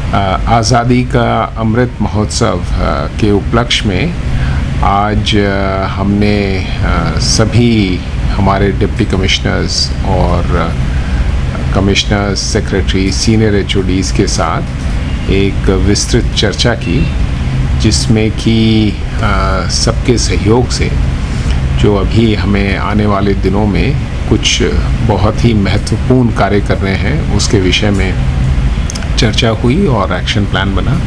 आज़ादी का अमृत महोत्सव के उपलक्ष्य में आज हमने सभी हमारे डिप्टी कमिश्नर्स और कमिश्नर्स, सेक्रेटरी, सीनियर एचओडीज़ के साथ एक विस्तृत चर्चा की, जिसमें कि सबके सहयोग से जो अभी हमें आने वाले दिनों में कुछ बहुत ही महत्वपूर्ण कार्य करने हैं उसके विषय में चर्चा हुई और एक्शन प्लान बना।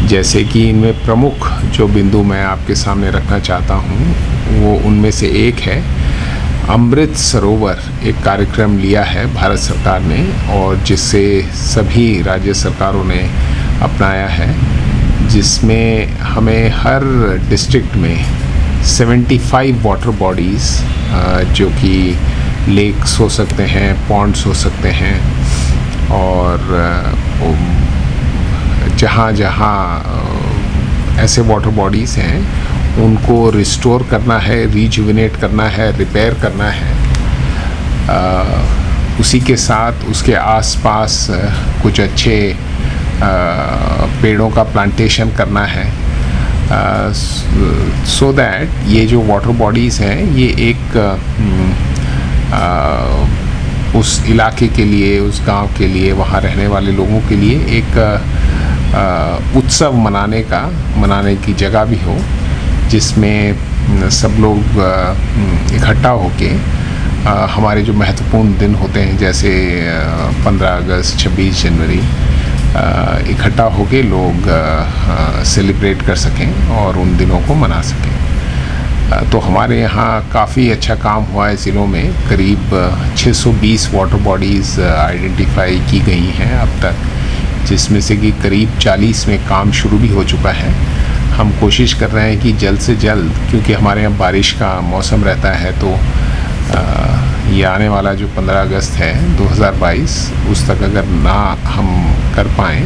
जैसे कि इनमें प्रमुख जो बिंदु मैं आपके सामने रखना चाहता हूँ वो उनमें से एक है, अमृत सरोवर एक कार्यक्रम लिया है भारत सरकार ने और जिससे सभी राज्य सरकारों ने अपनाया है, जिसमें हमें हर डिस्ट्रिक्ट में 75 वाटर बॉडीज़ जो कि लेक्स हो सकते हैं, पॉन्ड्स हो सकते हैं और जहाँ जहाँ ऐसे वाटर बॉडीज़ हैं उनको रिस्टोर करना है, रिजुविनेट करना है, रिपेयर करना है। उसी के साथ उसके आसपास कुछ अच्छे पेड़ों का प्लांटेशन करना है, सो दैट ये जो वाटर बॉडीज़ हैं ये एक उस इलाके के लिए, उस गांव के लिए, वहाँ रहने वाले लोगों के लिए एक उत्सव मनाने की जगह भी हो, जिसमें सब लोग इकट्ठा होके हमारे जो महत्वपूर्ण दिन होते हैं जैसे 15 अगस्त, 26 जनवरी इकट्ठा होके लोग सेलिब्रेट कर सकें और उन दिनों को मना सकें। तो हमारे यहाँ काफ़ी अच्छा काम हुआ है। ज़िलों में करीब 620 वाटर बॉडीज़ आइडेंटिफाई की गई हैं अब तक, जिसमें से कि करीब 40 में काम शुरू भी हो चुका है। हम कोशिश कर रहे हैं कि जल्द से जल्द, क्योंकि हमारे यहाँ बारिश का मौसम रहता है, तो ये आने वाला जो 15 अगस्त है 2022 उस तक अगर ना हम कर पाएँ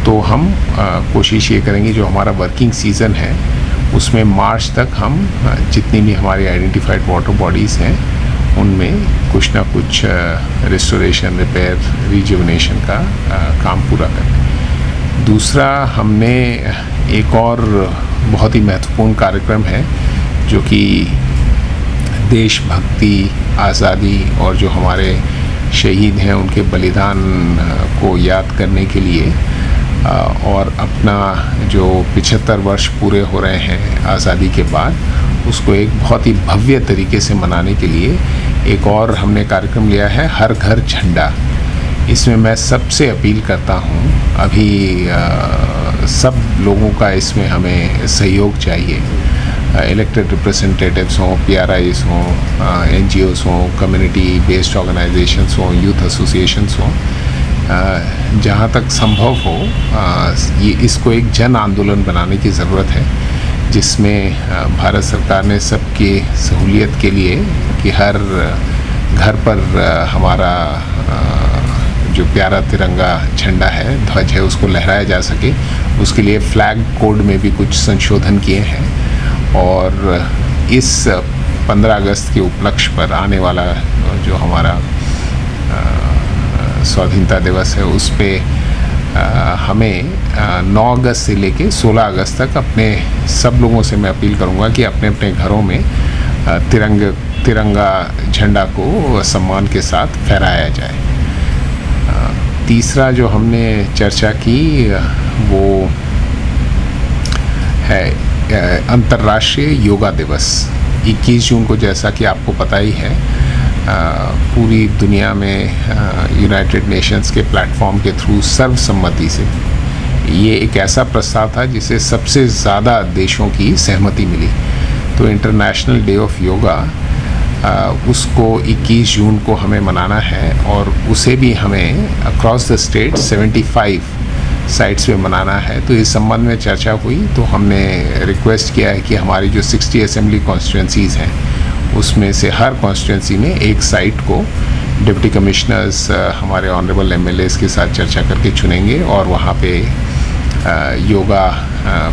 तो हम कोशिश ये करेंगे जो हमारा वर्किंग सीज़न है उसमें मार्च तक हम जितनी भी हमारी आइडेंटिफाइड वाटर बॉडीज़ हैं उनमें कुछ ना कुछ रिस्टोरेशन, रिपेयर, रिजुविनेशन का काम पूरा करें। दूसरा, हमने एक और बहुत ही महत्वपूर्ण कार्यक्रम है जो कि देशभक्ति, आज़ादी और जो हमारे शहीद हैं उनके बलिदान को याद करने के लिए और अपना जो 75 वर्ष पूरे हो रहे हैं आज़ादी के बाद, उसको एक बहुत ही भव्य तरीके से मनाने के लिए एक और हमने कार्यक्रम लिया है, हर घर झंडा। इसमें मैं सबसे अपील करता हूँ, अभी सब लोगों का इसमें हमें सहयोग चाहिए। इलेक्टेड रिप्रेजेंटेटिव्स हों, PRIs हों, NGOs हों, कम्युनिटी बेस्ड ऑर्गेनाइजेशंस हों, यूथ एसोसिएशंस हों, जहाँ तक संभव हो ये इसको एक जन आंदोलन बनाने की ज़रूरत है, जिसमें भारत सरकार ने सबकी सहूलियत के लिए कि हर घर पर हमारा जो प्यारा तिरंगा झंडा है, ध्वज है, उसको लहराया जा सके। उसके लिए फ्लैग कोड में भी कुछ संशोधन किए हैं और इस 15 अगस्त के उपलक्ष्य पर आने वाला जो हमारा स्वाधीनता दिवस है उस पे हमें 9 अगस्त से लेके 16 अगस्त तक अपने सब लोगों से मैं अपील करूंगा कि अपने अपने घरों में तिरंगा झंडा को सम्मान के साथ फहराया जाए। तीसरा जो हमने चर्चा की वो है अंतर्राष्ट्रीय योगा दिवस। 21 जून को, जैसा कि आपको पता ही है, पूरी दुनिया में यूनाइटेड नेशंस के प्लेटफॉर्म के थ्रू सर्वसम्मति से ये एक ऐसा प्रस्ताव था जिसे सबसे ज़्यादा देशों की सहमति मिली। तो इंटरनेशनल डे ऑफ योगा उसको 21 जून को हमें मनाना है और उसे भी हमें अक्रॉस द स्टेट 75 साइट्स पे मनाना है। तो इस संबंध में चर्चा हुई, तो हमने रिक्वेस्ट किया है कि हमारी जो 60 असेंबली कॉन्स्टिट्यूंसीज़ हैं उसमें से हर कॉन्स्टिट्यूंसी में एक साइट को डिप्टी कमिश्नर्स हमारे ऑनरेबल MLAs के साथ चर्चा करके चुनेंगे और वहाँ पे योगा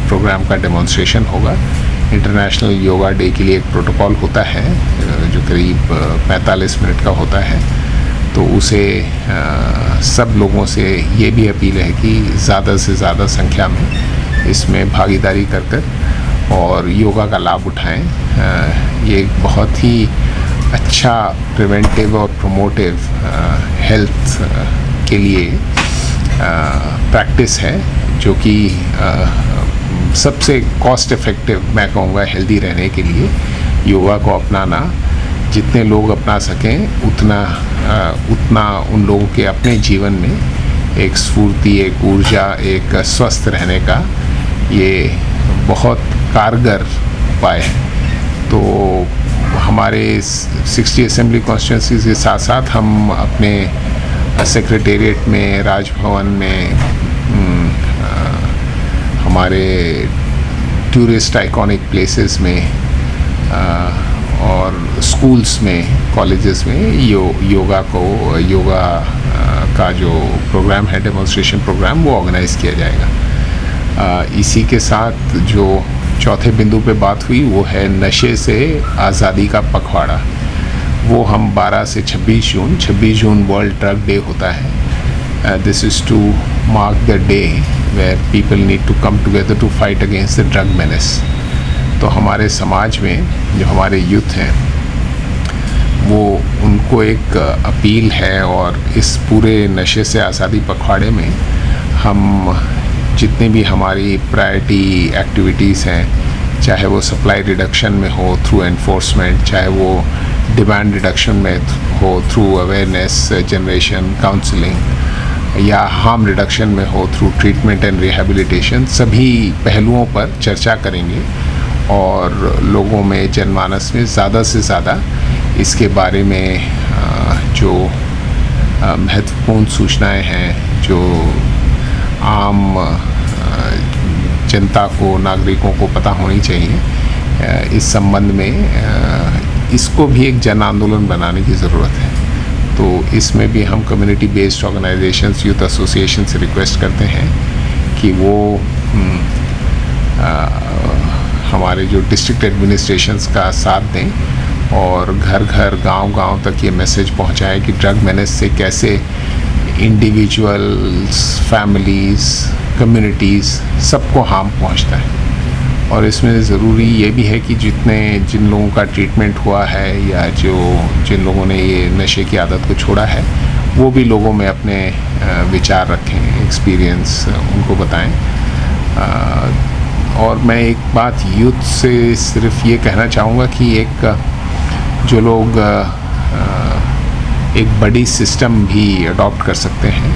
प्रोग्राम का डेमोन्स्ट्रेशन होगा। इंटरनेशनल योगा डे के लिए एक प्रोटोकॉल होता है जो करीब 45 मिनट का होता है तो उसे सब लोगों से ये भी अपील है कि ज़्यादा से ज़्यादा संख्या में इसमें भागीदारी कर और योगा का लाभ उठाएं। ये एक बहुत ही अच्छा प्रिवेंटिव और प्रोमोटिव हेल्थ के लिए प्रैक्टिस है, जो कि सबसे कॉस्ट इफ़ेक्टिव मैं कहूँगा हेल्दी रहने के लिए योगा को अपनाना। जितने लोग अपना सकें उतना उन लोगों के अपने जीवन में एक स्फूर्ति, एक ऊर्जा, एक स्वस्थ रहने का ये बहुत कारगर उपाय है। तो हमारे 60 असेंबली कॉन्स्टिट्यूंसीज के साथ साथ हम अपने सेक्रेटेरिएट में, राजभवन में, हमारे टूरिस्ट आइकॉनिक प्लेसेस में और स्कूल्स में, कॉलेजेस में योगा का जो प्रोग्राम है, डेमोन्स्ट्रेशन प्रोग्राम, वो ऑर्गेनाइज़ किया जाएगा। इसी के साथ जो चौथे बिंदु पे बात हुई वो है नशे से आज़ादी का पखवाड़ा। वो हम 12 से 26 जून वर्ल्ड ड्रग डे होता है। This is to mark the day where people need to come together to fight against the drug menace. तो हमारे समाज में जो हमारे यूथ हैं वो उनको एक अपील है, और इस पूरे नशे से आज़ादी पखवाड़े में हम जितने भी हमारी प्रायोरिटी एक्टिविटीज़ हैं, चाहे वो सप्लाई रिडक्शन में हो थ्रू एनफोर्समेंट, चाहे वो डिमांड रिडक्शन में हो थ्रू अवेयरनेस जनरेशन, काउंसलिंग, या हार्म रिडक्शन में हो थ्रू ट्रीटमेंट एंड रिहेबिलिटेशन, सभी पहलुओं पर चर्चा करेंगे और लोगों में, जनमानस में ज़्यादा से ज़्यादा इसके बारे में जो महत्वपूर्ण सूचनाएं हैं, जो आम जनता को, नागरिकों को पता होनी चाहिए, इस संबंध में इसको भी एक जन आंदोलन बनाने की ज़रूरत है। तो इसमें भी हम community based organisations, youth association से रिक्वेस्ट करते हैं कि वो हमारे जो डिस्ट्रिक्ट एडमिनिस्ट्रेशंस का साथ दें और घर घर, गांव तक ये मैसेज पहुंचाएं कि ड्रग मेनेस से कैसे इंडिविजुअल्स, फैमिलीज़, कम्युनिटीज़, सबको हार्म पहुंचता है। और इसमें ज़रूरी ये भी है कि जिन लोगों का ट्रीटमेंट हुआ है या जिन लोगों ने ये नशे की आदत को छोड़ा है, वो भी लोगों में अपने विचार रखें, एक्सपीरियंस उनको बताएं। और मैं एक बात यूथ से सिर्फ ये कहना चाहूँगा कि जो लोग एक बड़ी सिस्टम भी अडॉप्ट कर सकते हैं,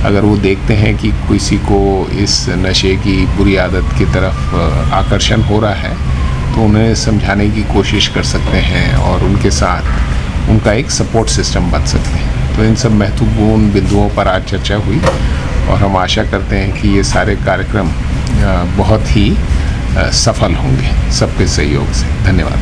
अगर वो देखते हैं कि किसी को इस नशे की बुरी आदत की तरफ आकर्षण हो रहा है, तो उन्हें समझाने की कोशिश कर सकते हैं और उनके साथ उनका एक सपोर्ट सिस्टम बन सकते हैं। तो इन सब महत्वपूर्ण बिंदुओं पर आज चर्चा हुई और हम आशा करते हैं कि ये सारे कार्यक्रम बहुत ही सफल होंगे सबके सहयोग से। धन्यवाद।